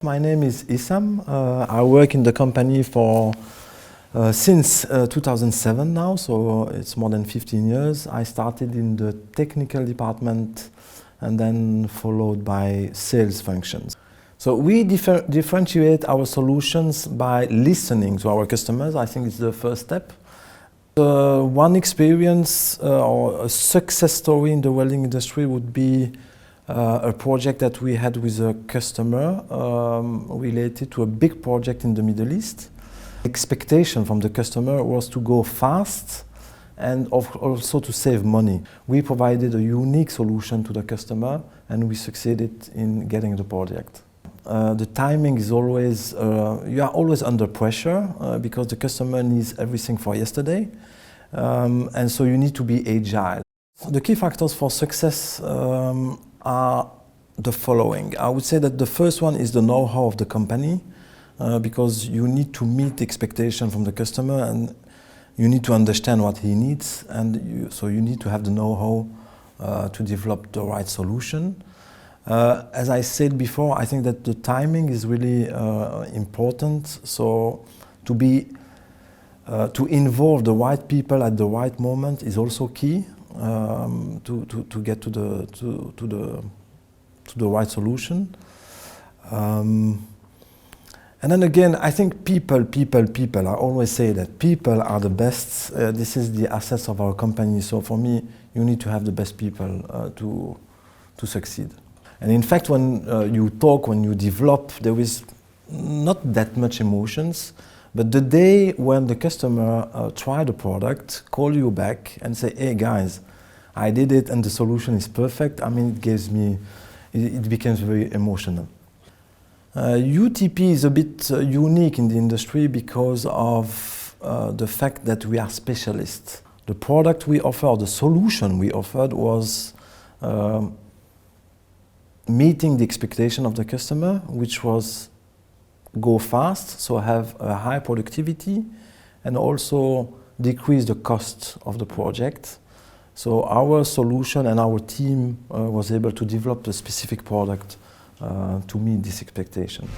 My name is Issam. I work in the company for since 2007 now, so it's more than 15 years. I started in the technical department and then followed by sales functions. So we differentiate our solutions by listening to our customers. I think it's the first step. One experience or a success story in the welding industry would be a project that we had with a customer related to a big project in the Middle East. Expectation from the customer was to go fast and also to save money. We provided a unique solution to the customer and we succeeded in getting the project. The timing is always, you are always under pressure because the customer needs everything for yesterday, and so you need to be agile. The key factors for success are the following. I would say that the first one is the know-how of the company, because you need to meet the expectation from the customer and you need to understand what he needs, and so you need to have the know-how to develop the right solution. As I said before, I think that the timing is really important. So to involve the right people at the right moment is also key to get to the right solution. And then again, I think people. I always say that people are the best. This is the assets of our company. So for me, you need to have the best people to succeed. And in fact, when you talk, when you develop, there is not that much emotions. But the day when the customer try the product, call you back and say, "Hey guys, I did it and the solution is perfect," I mean, it becomes very emotional. UTP is a bit unique in the industry because of the fact that we are specialists. The product we offer, the solution we offered was meeting the expectation of the customer, which was go fast, so have a high productivity, and also decrease the cost of the project. So our solution and our team was able to develop a specific product to meet this expectation.